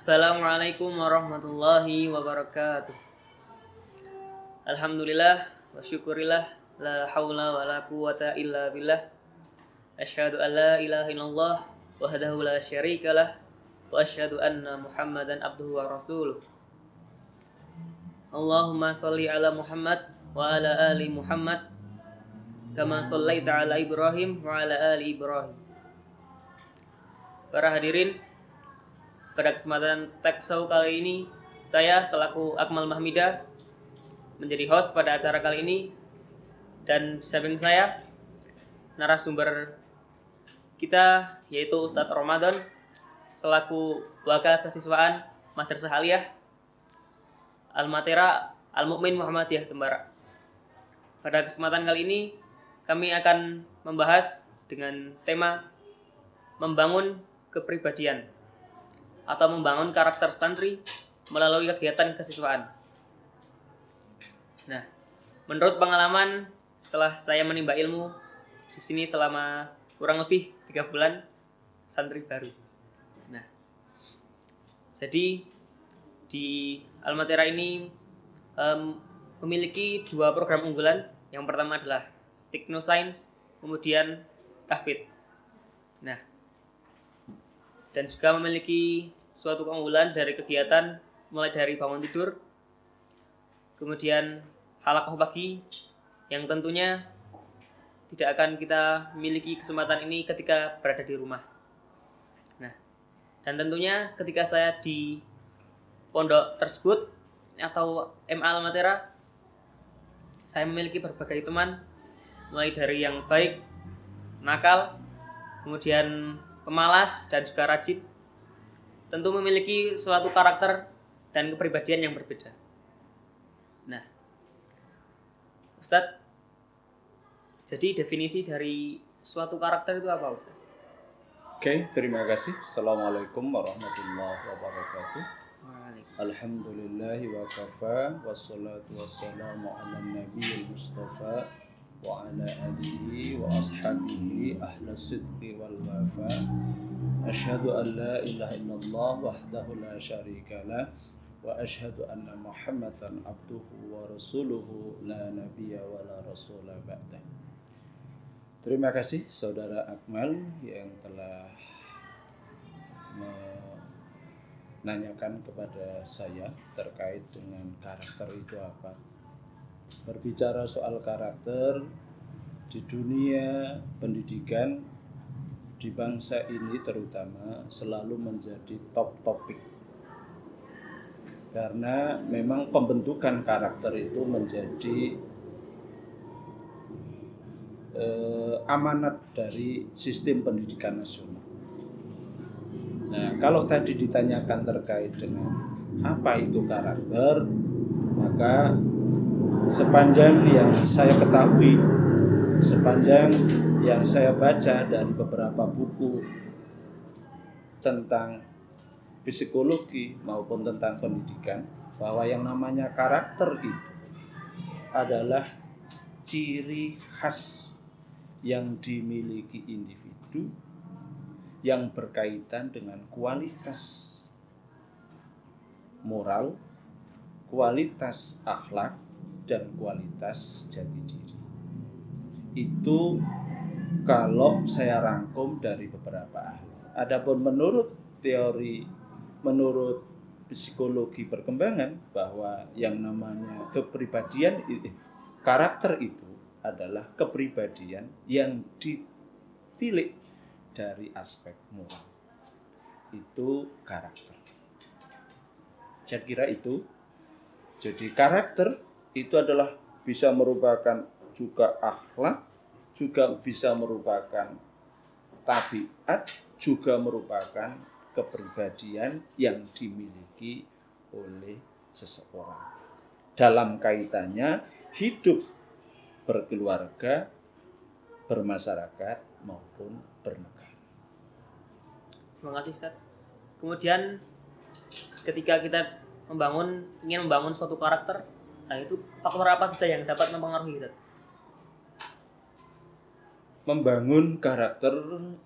Assalamualaikum warahmatullahi wabarakatuh. Alhamdulillah wa syukurillah la haula wa la quwata illa billah. Asyhadu an la ilaha illallah wahdahu la syarikalah wa asyhadu anna Muhammadan abduhu wa rasuluh. Allahumma shalli ala Muhammad wa ala ali Muhammad kama shallaita ala Ibrahim wa ala ali Ibrahim. Para hadirin, pada kesempatan Talkshow kali ini, saya selaku Akmal Mahmida menjadi host pada acara kali ini, dan samping saya narasumber kita yaitu Ustadz Ramadan selaku wakil kesiswaan Madrasah Aliyah Al-Matera Al-Mu'min Muhammadiyah Tembara. Pada kesempatan kali ini kami akan membahas dengan tema membangun kepribadian atau membangun karakter santri melalui kegiatan kesiswaan. Nah, menurut pengalaman setelah saya menimba ilmu di sini selama kurang lebih 3 bulan santri baru. Nah, jadi di Al-Matera ini memiliki 2 program unggulan. Yang pertama adalah Teknoscience, kemudian Tahfidz. Nah, dan juga memiliki suatu keunggulan dari kegiatan mulai dari bangun tidur, kemudian halaqah pagi yang tentunya tidak akan kita miliki kesempatan ini ketika berada di rumah. Nah, dan tentunya ketika saya di pondok tersebut atau MA Al-Matera, saya memiliki berbagai teman, mulai dari yang baik, nakal, kemudian pemalas, dan juga rajin. Tentu memiliki suatu karakter dan kepribadian yang berbeda. Nah, Ustadz, jadi definisi dari suatu karakter itu apa, Ustadz? Oke, terima kasih. Assalamualaikum warahmatullahi wabarakatuh. Alhamdulillahi wa kafa, wassalatu wassalamu ala nabiyil mustafa wa ala alihi wa ashabihi ahlas sidqi wal wafa. Asyhadu an la ilaha illallah wahdahu la syarikalah wa asyhadu anna Muhammadan abduhu wa rasuluhu la nabiyya wa la rasula ba'dah. Terima kasih Saudara Akmal yang telah menanyakan kepada saya terkait dengan karakter itu apa. Berbicara soal karakter di dunia pendidikan di bangsa ini terutama selalu menjadi top topik, karena memang pembentukan karakter itu menjadi amanat dari sistem pendidikan nasional. Nah, kalau tadi ditanyakan terkait dengan apa itu karakter, maka sepanjang yang saya ketahui, sepanjang yang saya baca dari beberapa buku tentang psikologi maupun tentang pendidikan, bahwa yang namanya karakter itu adalah ciri khas yang dimiliki individu yang berkaitan dengan kualitas moral, kualitas akhlak, dan kualitas jati diri. Itu kalau saya rangkum dari beberapa ahli. Adapun menurut teori, menurut psikologi perkembangan, bahwa yang namanya kepribadian, karakter itu adalah kepribadian yang ditilik dari aspek moral. Itu karakter. Saya kira itu. Jadi karakter itu adalah bisa merupakan juga akhlak, juga bisa merupakan tabiat, juga merupakan kepribadian yang dimiliki oleh seseorang dalam kaitannya hidup berkeluarga, bermasyarakat, maupun bernegara. Terima kasih, Ustadz. Kemudian ketika kita ingin membangun suatu karakter, nah itu faktor apa saja yang dapat mempengaruhi, Ustadz? Membangun karakter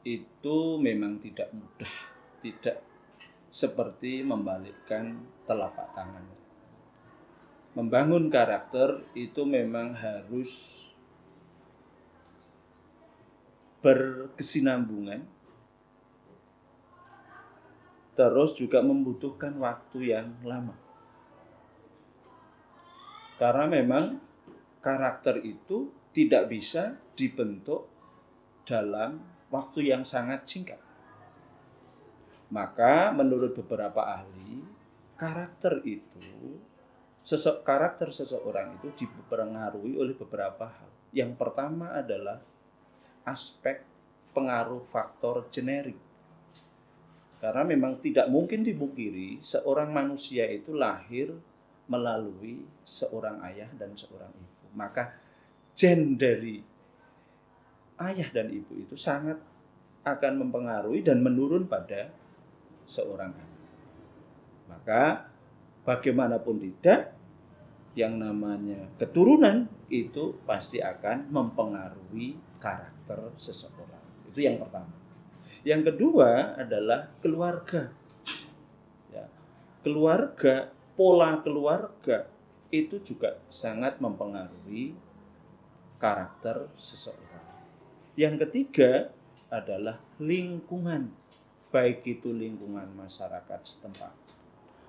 itu memang tidak mudah, tidak seperti membalikkan telapak tangan. Membangun karakter itu memang harus berkesinambungan, terus juga membutuhkan waktu yang lama. Karena memang karakter itu tidak bisa dibentuk dalam waktu yang sangat singkat. Maka menurut beberapa ahli, karakter seseorang itu dipengaruhi oleh beberapa hal. Yang pertama adalah aspek pengaruh faktor generik. Karena memang tidak mungkin dipungkiri seorang manusia itu lahir melalui seorang ayah dan seorang ibu. Maka gen dari ayah dan ibu itu sangat akan mempengaruhi dan menurun pada seorang anak. Maka bagaimanapun tidak, yang namanya keturunan itu pasti akan mempengaruhi karakter seseorang. Itu yang pertama. Yang kedua adalah keluarga. Ya, keluarga, pola keluarga itu juga sangat mempengaruhi karakter seseorang. Yang ketiga adalah lingkungan, baik itu lingkungan masyarakat setempat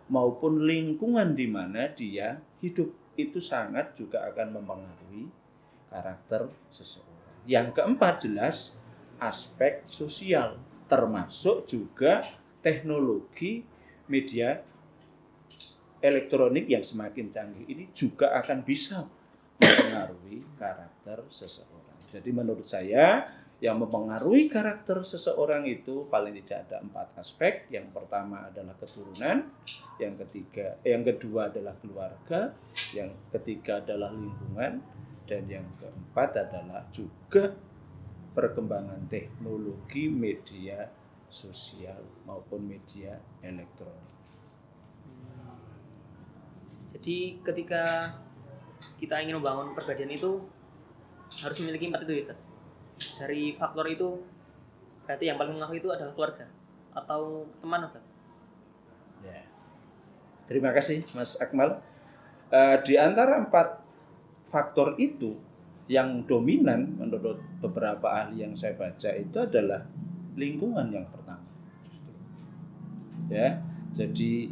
maupun lingkungan di mana dia hidup, itu sangat juga akan mempengaruhi karakter seseorang. Yang keempat jelas aspek sosial, termasuk juga teknologi media elektronik yang semakin canggih ini juga akan bisa mempengaruhi karakter seseorang. Jadi menurut saya yang mempengaruhi karakter seseorang itu paling tidak ada 4 aspek. Yang pertama adalah keturunan, yang kedua adalah keluarga, yang ketiga adalah lingkungan, dan yang keempat adalah juga perkembangan teknologi media sosial maupun media elektronik. Jadi ketika kita ingin membangun perbedaan itu harus memiliki 4 itu ya, Ustaz? Dari faktor itu berarti yang paling mengaruhi itu adalah keluarga atau teman, Ustaz? Ya. Terima kasih Mas Akmal. Di antara 4 faktor itu yang dominan menurut beberapa ahli yang saya baca itu adalah lingkungan yang pertama. Ya, jadi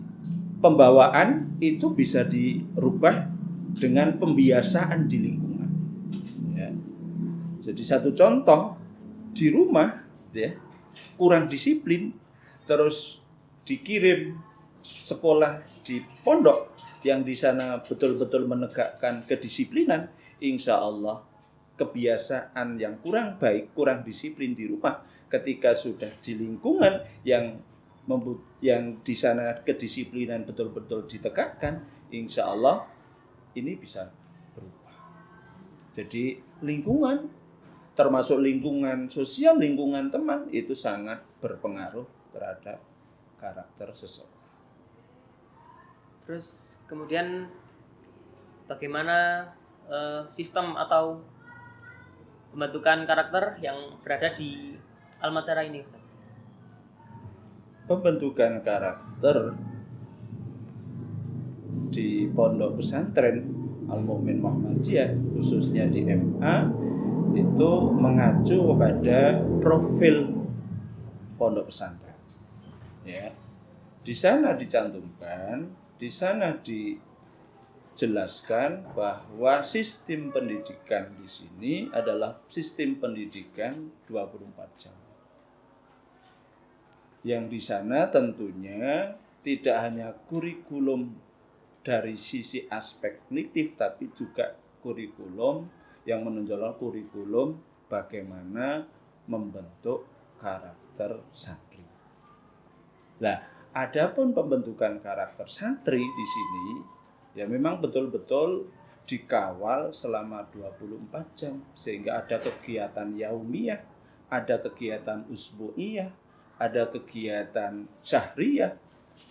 pembawaan itu bisa dirubah dengan pembiasaan di lingkungan. Ya. Jadi satu contoh di rumah, ya, kurang disiplin, terus dikirim sekolah di pondok yang di sana betul-betul menegakkan kedisiplinan, insya Allah kebiasaan yang kurang baik, kurang disiplin di rumah, ketika sudah di lingkungan yang di sana kedisiplinan betul-betul ditegakkan, insya Allah ini bisa berubah. Jadi lingkungan, termasuk lingkungan sosial, lingkungan teman, itu sangat berpengaruh terhadap karakter seseorang. Terus kemudian bagaimana sistem atau pembentukan karakter yang berada di Al-Madara ini, Ustaz? Pembentukan karakter di pondok pesantren Al-Mu'min Muhammadiyah, khususnya di MA, itu mengacu kepada profil pondok pesantren. Ya. Di sana dicantumkan, di sana dijelaskan bahwa sistem pendidikan di sini adalah sistem pendidikan 24 jam. Yang di sana tentunya tidak hanya kurikulum dari sisi aspek kognitif, tapi juga kurikulum yang menonjolkan kurikulum bagaimana membentuk karakter santri. Nah, adapun pembentukan karakter santri di sini ya memang betul-betul dikawal selama 24 jam, sehingga ada kegiatan yaumiyah, ada kegiatan usbu'iyah, ada kegiatan syahriyah,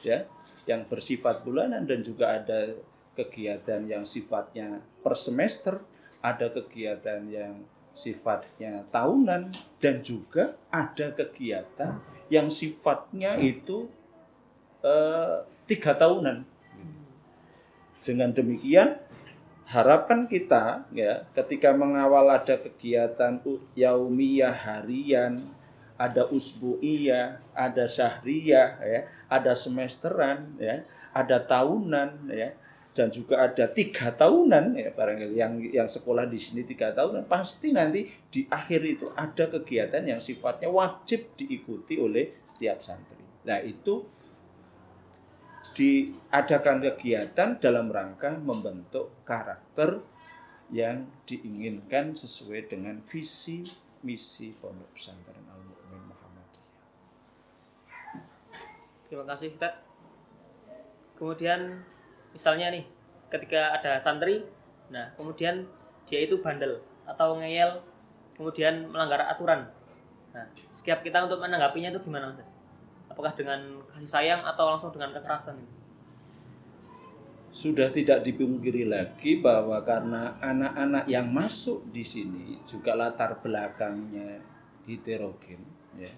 ya, yang bersifat bulanan, dan juga ada kegiatan yang sifatnya per semester, ada kegiatan yang sifatnya tahunan, dan juga ada kegiatan yang sifatnya itu 3 tahunan. Dengan demikian harapan kita ya ketika mengawal ada kegiatan yaumiyah harian, ada usbu'iyah, ada syahriyah ya, ada semesteran ya, ada tahunan ya, dan juga ada 3 tahunan ya, barangkali yang sekolah di sini 3 tahunan, pasti nanti di akhir itu ada kegiatan yang sifatnya wajib diikuti oleh setiap santri. Nah, itu diadakan kegiatan dalam rangka membentuk karakter yang diinginkan sesuai dengan visi misi Pondok Pesantren Al-Mu'min Muhammadiyah. Terima kasih Ustaz. Kemudian misalnya nih ketika ada santri, nah kemudian dia itu bandel atau ngeyel, kemudian melanggar aturan. Nah, sikap kita untuk menanggapinya itu gimana Ustaz? Apakah dengan kasih sayang atau langsung dengan kekerasan? Sudah tidak dipungkiri lagi bahwa karena anak-anak yang masuk di sini juga latar belakangnya heterogen, ya.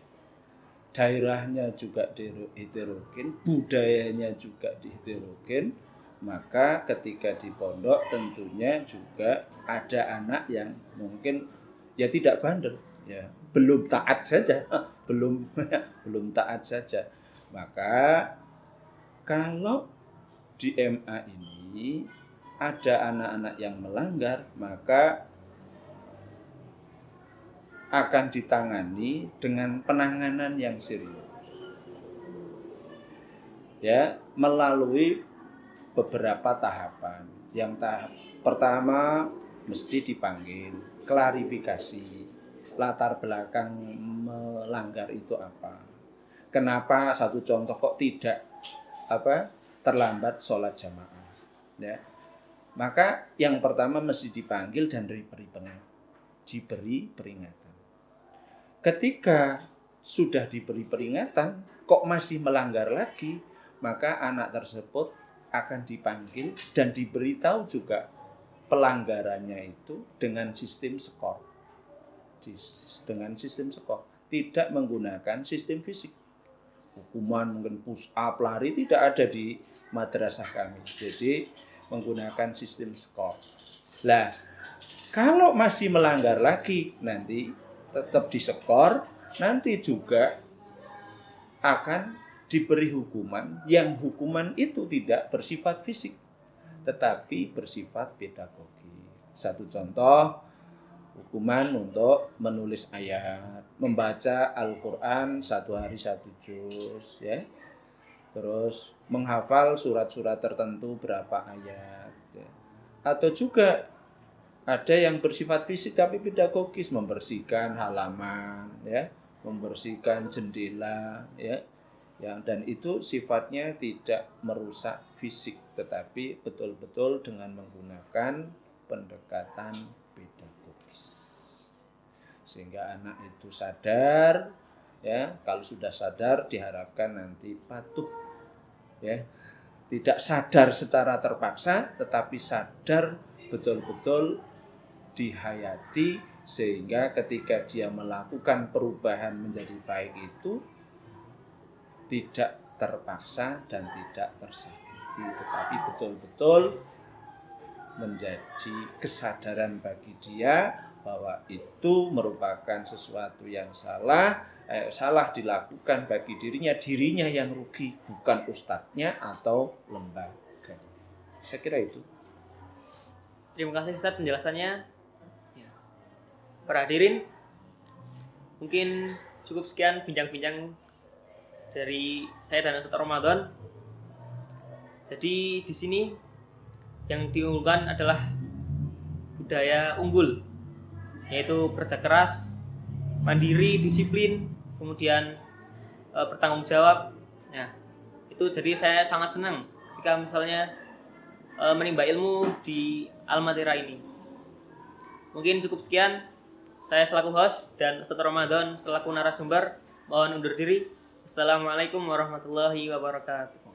Daerahnya juga heterogen, budayanya juga heterogen, maka ketika di pondok tentunya juga ada anak yang mungkin ya tidak bandel, ya belum taat saja, belum taat saja. Maka kalau di MA ini ada anak-anak yang melanggar, maka akan ditangani dengan penanganan yang serius. Ya, melalui beberapa tahapan. Yang tahap pertama mesti dipanggil, klarifikasi latar belakang melanggar itu apa. Kenapa satu contoh kok tidak terlambat sholat jamaah, ya. Maka yang pertama mesti dipanggil dan diberi peringatan. Ketika sudah diberi peringatan kok masih melanggar lagi, maka anak tersebut akan dipanggil dan diberitahu juga pelanggarannya itu dengan sistem skor. Dengan sistem skor, tidak menggunakan sistem fisik. Hukuman mungkin push up, lari tidak ada di madrasah kami. Jadi menggunakan sistem skor. Lah, kalau masih melanggar lagi nanti tetap diskor, nanti juga akan diberi hukuman yang hukuman itu tidak bersifat fisik tetapi bersifat pedagogi. Satu contoh, hukuman untuk menulis ayat, membaca Al-Quran 1 hari 1 juz, ya. Terus menghafal surat-surat tertentu berapa ayat, ya. Atau juga ada yang bersifat fisik tapi pedagogis, membersihkan halaman, ya, membersihkan jendela, ya. Dan itu sifatnya tidak merusak fisik tetapi betul-betul dengan menggunakan pendekatan pedagogis. Sehingga anak itu sadar, ya, kalau sudah sadar diharapkan nanti patuh, ya. Tidak sadar secara terpaksa tetapi sadar betul-betul dihayati sehingga ketika dia melakukan perubahan menjadi baik itu tidak terpaksa dan tidak tersakiti, tetapi betul-betul menjadi kesadaran bagi dia bahwa itu merupakan sesuatu yang salah dilakukan bagi dirinya yang rugi, bukan ustadznya atau lembaga. Saya kira itu. Terima kasih Ustaz penjelasannya. Para hadirin, mungkin cukup sekian bincang-bincang dari saya dan Ustaz Ramadan. Jadi di sini yang diunggulkan adalah budaya unggul, yaitu kerja keras, mandiri, disiplin, kemudian bertanggung jawab. Nah, itu jadi saya sangat senang ketika misalnya menimba ilmu di Al-Matira ini. Mungkin cukup sekian. Saya selaku host dan Ustaz Ramadan selaku narasumber mohon undur diri. Assalamualaikum warahmatullahi wabarakatuh.